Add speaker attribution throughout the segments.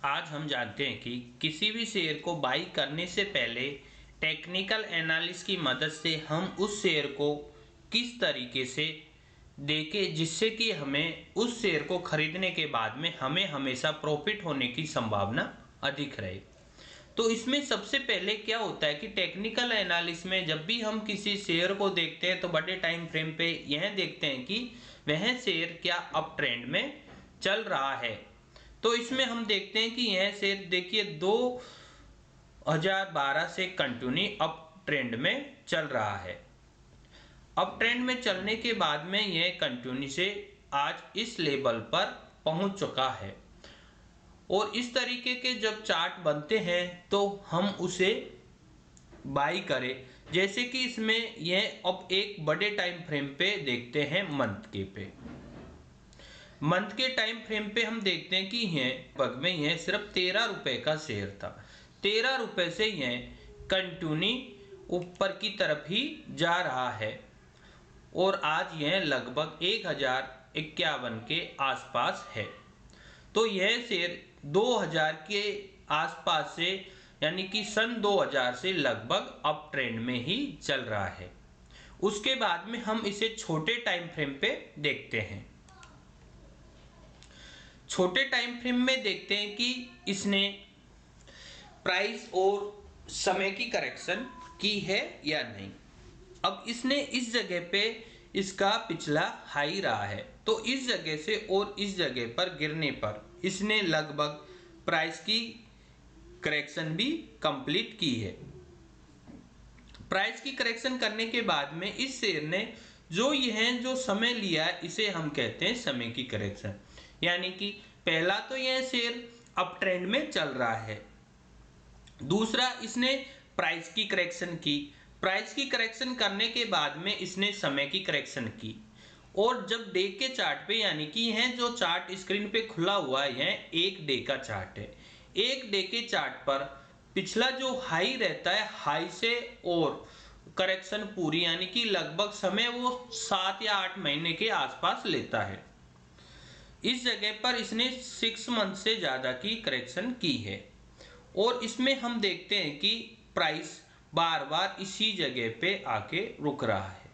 Speaker 1: आज हम जानते हैं कि किसी भी शेयर को बाई करने से पहले टेक्निकल एनालिसिस की मदद से हम उस शेयर को किस तरीके से देखें जिससे कि हमें उस शेयर को खरीदने के बाद में हमें हमेशा प्रॉफिट होने की संभावना अधिक रहे। तो इसमें सबसे पहले क्या होता है कि टेक्निकल एनालिसिस में जब भी हम किसी शेयर को देखते हैं तो बड़े टाइम फ्रेम पे यह देखते हैं कि वह शेयर क्या अप ट्रेंड में चल रहा है। तो इसमें हम देखते हैं कि यह शेयर देखिए 2012 से कंटिन्यू अप ट्रेंड में चल रहा है। अप ट्रेंड में चलने के बाद में यह कंटिन्यू से आज इस लेवल पर पहुंच चुका है और इस तरीके के जब चार्ट बनते हैं तो हम उसे बाई करें। जैसे कि इसमें यह अब एक बड़े टाइम फ्रेम पे देखते हैं मंथ के टाइम फ्रेम पे हम देखते हैं कि यह सिर्फ 13 रुपए का शेयर था। 13 रुपए से यह कंटिन्यू ऊपर की तरफ ही जा रहा है और आज यह लगभग 1051 के आसपास है। तो यह शेयर 2000 के आसपास से यानी कि सन 2000 से लगभग अप ट्रेंड में ही चल रहा है। उसके बाद में हम इसे छोटे टाइम फ्रेम पे देखते हैं। छोटे टाइम फ्रेम में देखते हैं कि इसने प्राइस और समय की करेक्शन की है या नहीं। अब इसने इस जगह पे इसका पिछला हाई रहा है तो इस जगह से और इस जगह पर गिरने पर इसने लगभग प्राइस की करेक्शन भी कंप्लीट की है। प्राइस की करेक्शन करने के बाद में इस शेयर ने जो समय लिया है इसे हम कहते हैं समय की करेक्शन। यानी कि पहला तो यह शेयर अप ट्रेंड में चल रहा है, दूसरा इसने प्राइस की करेक्शन की, प्राइस की करेक्शन करने के बाद में इसने समय की करेक्शन की और जब डे के चार्ट पे यानी कि यह जो चार्ट स्क्रीन पे खुला हुआ है यह एक डे का चार्ट है। एक डे के चार्ट पर पिछला जो हाई रहता है हाई से और करेक्शन पूरी यानी कि लगभग समय वो 7 या 8 महीने के आसपास लेता है। इस जगह पर इसने 6 मंथ से ज्यादा की करेक्शन की है और इसमें हम देखते हैं कि प्राइस बार बार इसी जगह पे आके रुक रहा है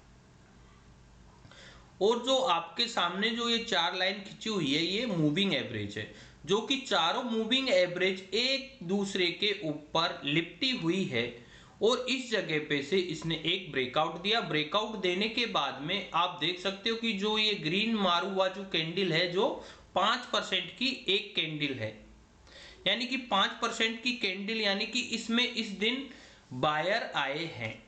Speaker 1: और जो आपके सामने जो ये 4 लाइन खिंची हुई है ये मूविंग एवरेज है, जो कि चारों मूविंग एवरेज एक दूसरे के ऊपर लिपटी हुई है और इस जगह पे से इसने एक ब्रेकआउट दिया। ब्रेकआउट देने के बाद में आप देख सकते हो कि जो ये ग्रीन मारू हुआ जो कैंडल है जो 5% की एक कैंडल है, यानी कि 5% की कैंडल यानी कि इसमें इस दिन बायर आए हैं।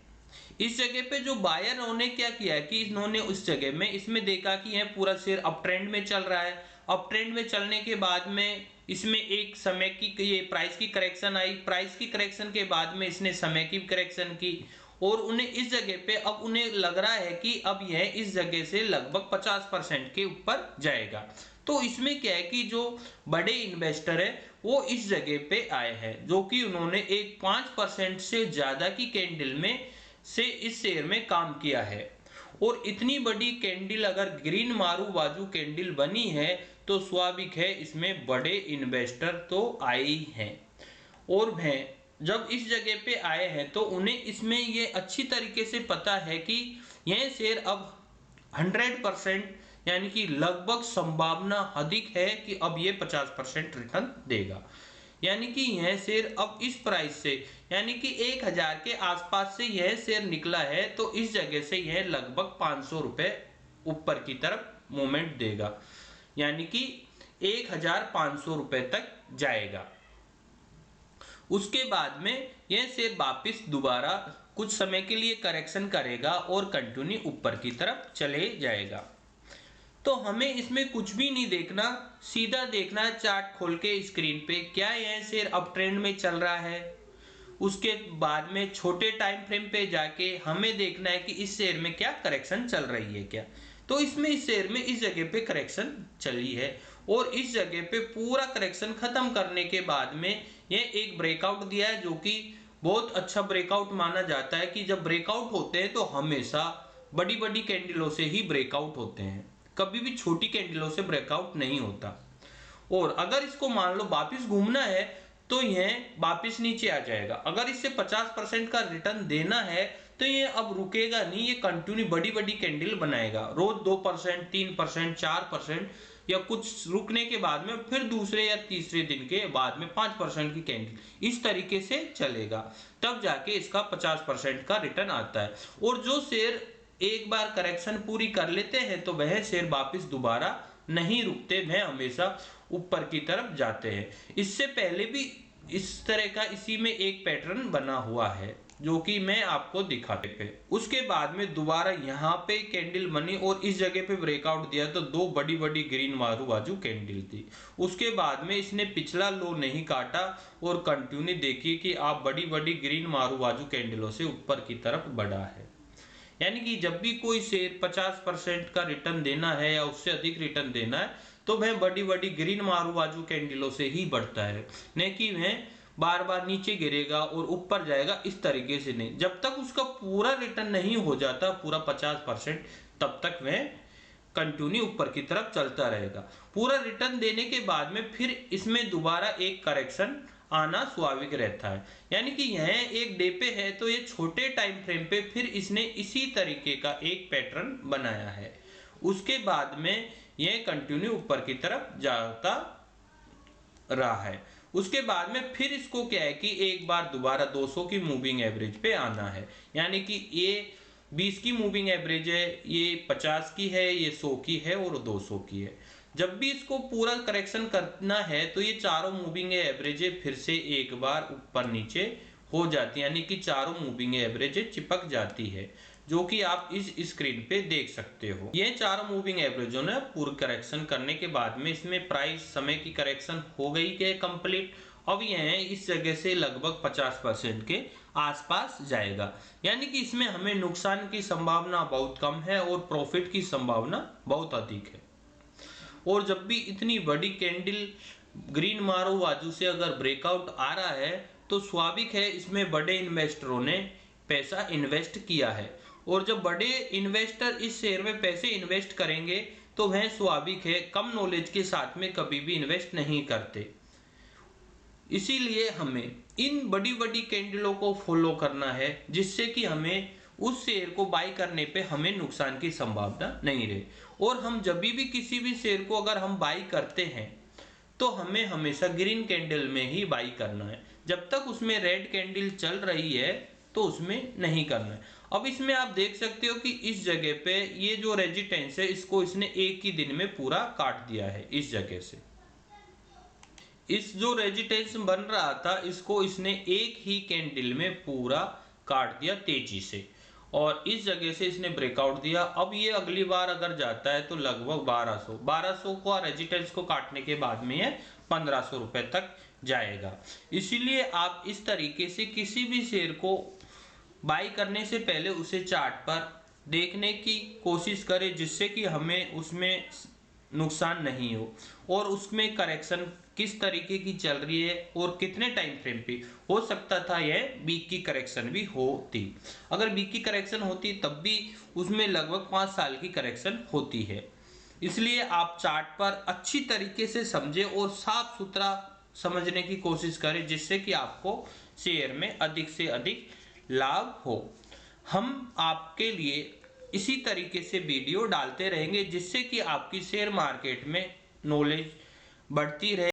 Speaker 1: इस जगह पे जो बायर ने क्या किया है कि इन्होंने उस जगह में इसमें देखा कि यह पूरा शेयर अप ट्रेंड में चल रहा है। अप ट्रेंड में चलने के बाद में इसमें एक समय की ये प्राइस की करेक्शन आई, प्राइस की करेक्शन के बाद में इसने समय की करेक्शन की और उन्हें इस जगह पे अब उन्हें लग रहा है कि अब यह इस जगह से लगभग 50% के ऊपर जाएगा। तो इसमें क्या है कि जो बड़े इन्वेस्टर है वो इस जगह पे आए हैं जो कि उन्होंने एक 5% से ज्यादा की कैंडल में से इस शेयर में काम किया है और इतनी बड़ी कैंडल अगर ग्रीन मारू बाजू कैंडल बनी है तो स्वाभाविक है इसमें बड़े इन्वेस्टर तो आए ही हैं और वह जब इस जगह पे आए हैं तो उन्हें इसमें ये अच्छी तरीके से पता है कि यह शेयर अब 100% यानी कि लगभग संभावना अधिक है कि अब ये 50% रिटर्न देगा। यानी कि यह शेयर अब इस प्राइस से यानी कि 1000 के आसपास से यह शेयर निकला है तो इस जगह से यह लगभग 500 रुपए ऊपर की तरफ मूवमेंट देगा, यानी कि 1500 रुपए तक जाएगा। उसके बाद में यह शेयर वापिस दोबारा कुछ समय के लिए करेक्शन करेगा और कंटिन्यू ऊपर की तरफ चले जाएगा। तो हमें इसमें कुछ भी नहीं देखना, सीधा देखना है चार्ट खोल के स्क्रीन पे क्या यह शेयर अप ट्रेंड में चल रहा है। उसके बाद में छोटे टाइम फ्रेम पे जाके हमें देखना है कि इस शेयर में क्या करेक्शन चल रही है क्या। तो इसमें इस शेयर में इस जगह पे करेक्शन चली है और इस जगह पे पूरा करेक्शन खत्म करने के बाद में यह एक ब्रेकआउट दिया है जो कि बहुत अच्छा ब्रेकआउट माना जाता है कि जब ब्रेकआउट होते हैं तो हमेशा बड़ी बड़ी कैंडलों से ही ब्रेकआउट होते हैं, कभी भी छोटी कैंडलों से ब्रेकआउट नहीं होता। और अगर इसको मान लो वापिस घूमना है तो यह वापिस नीचे आ जाएगा। अगर इससे 50% का रिटर्न देना है तो ये अब रुकेगा नहीं, ये कंटिन्यू बड़ी बड़ी कैंडल बनाएगा, रोज 2%, 3%, 4% या कुछ रुकने के बाद में फिर दूसरे या तीसरे दिन के बाद में 5% की कैंडल, इस तरीके से चलेगा, तब जाके इसका 50% का रिटर्न आता है। और जो शेयर एक बार करेक्शन पूरी कर लेते हैं तो वह शेयर वापिस दोबारा नहीं रुकते, वह हमेशा ऊपर की तरफ जाते हैं। इससे पहले भी इस तरह का इसी में एक पैटर्न बना हुआ है जो कि मैं आपको दिखाते पे। उसके बाद में दोबारा यहाँ पे कैंडल बनी और इस जगह पे ब्रेकआउट दिया तो दो बड़ी बड़ी ग्रीन मारू बाजू कैंडल थी। उसके बाद में इसने पिछला लो नहीं काटा और कंटिन्यू देखिए कि आप बड़ी बड़ी ग्रीन मारू बाजू कैंडलों से ऊपर की तरफ बढ़ा है। यानी कि जब भी कोई शेयर 50% का रिटर्न देना है या उससे अधिक रिटर्न देना है तो वह बड़ी बड़ी ग्रीन मारू बाजू कैंडलों से ही बढ़ता है, नहीं कि वह बार बार नीचे गिरेगा और ऊपर जाएगा, इस तरीके से नहीं। जब तक उसका पूरा रिटर्न नहीं हो जाता पूरा 50%, तब तक वह कंटिन्यू ऊपर की तरफ चलता रहेगा। पूरा रिटर्न देने के बाद में फिर इसमें दोबारा एक करेक्शन आना स्वाभाविक रहता है। यानी कि यह एक डे पे है तो ये छोटे टाइम फ्रेम पे फिर इसने इसी तरीके का एक पैटर्न बनाया है। उसके बाद में यह कंटिन्यू ऊपर की तरफ जाता रहा है। उसके बाद में फिर इसको क्या है कि एक बार दोबारा 200 की मूविंग एवरेज पे आना है। यानी कि ये 20 की मूविंग एवरेज है, ये 50 की है, ये 100 की है और 200 की है। जब भी इसको पूरा करेक्शन करना है तो ये चारों मूविंग एवरेज फिर से एक बार ऊपर नीचे हो जाती है, यानी कि चारों मूविंग एवरेज चिपक जाती है, जो कि आप इस स्क्रीन पे देख सकते हो। ये चारों मूविंग एवरेजों ने पूर्ण करेक्शन करने के बाद में इसमें प्राइस समय की करेक्शन हो गई है कंप्लीट। अब यह इस जगह से लगभग 50% के आसपास जाएगा। यानी कि इसमें हमें नुकसान की संभावना बहुत कम है और प्रॉफिट की संभावना बहुत अधिक है। और जब भी इतनी बड़ी कैंडल ग्रीन मारू बाजू से अगर ब्रेकआउट आ रहा है तो स्वाभाविक है इसमें बड़े इन्वेस्टरों ने पैसा इन्वेस्ट किया है। और जब बड़े इन्वेस्टर इस शेयर में पैसे इन्वेस्ट करेंगे तो वह स्वाभाविक है कम नॉलेज के साथ में कभी भी इन्वेस्ट नहीं करते। इसीलिए हमें इन बड़ी बड़ी कैंडलों को फॉलो करना है जिससे कि हमें उस शेयर को बाई करने पे हमें नुकसान की संभावना नहीं रहे। और हम जब भी किसी भी शेयर को अगर हम बाई करते हैं तो हमें हमेशा ग्रीन कैंडल में ही बाई करना है। जब तक उसमें रेड कैंडल चल रही है तो उसमें नहीं करना है। अब इसमें आप देख सकते हो कि इस जगह पे ये जो रेजिस्टेंस है इसको इसने एक ही दिन में पूरा काट दिया है। इस जगह से इस जो रेजिस्टेंस बन रहा था इसको इसने एक ही कैंडल में पूरा काट दिया तेजी से और इस जगह से इसने ब्रेकआउट दिया। अब ये अगली बार अगर जाता है तो लगभग 1200 को रेजिस्टेंस को काटने के बाद में ये 1500 रुपए तक जाएगा। इसीलिए आप इस तरीके से किसी भी शेयर को बाई करने से पहले उसे चार्ट पर देखने की कोशिश करें जिससे कि हमें उसमें नुकसान नहीं हो और उसमें करेक्शन किस तरीके की चल रही है और कितने टाइम फ्रेम पे हो सकता था यह वीक की करेक्शन भी होती। अगर वीक की करेक्शन होती तब भी उसमें लगभग 5 साल की करेक्शन होती है। इसलिए आप चार्ट पर अच्छी तरीके से समझें और साफ सुथरा समझने की कोशिश करें जिससे कि आपको शेयर में अधिक से अधिक लाभ हो। हम आपके लिए इसी तरीके से वीडियो डालते रहेंगे जिससे कि आपकी शेयर मार्केट में नॉलेज बढ़ती रहे।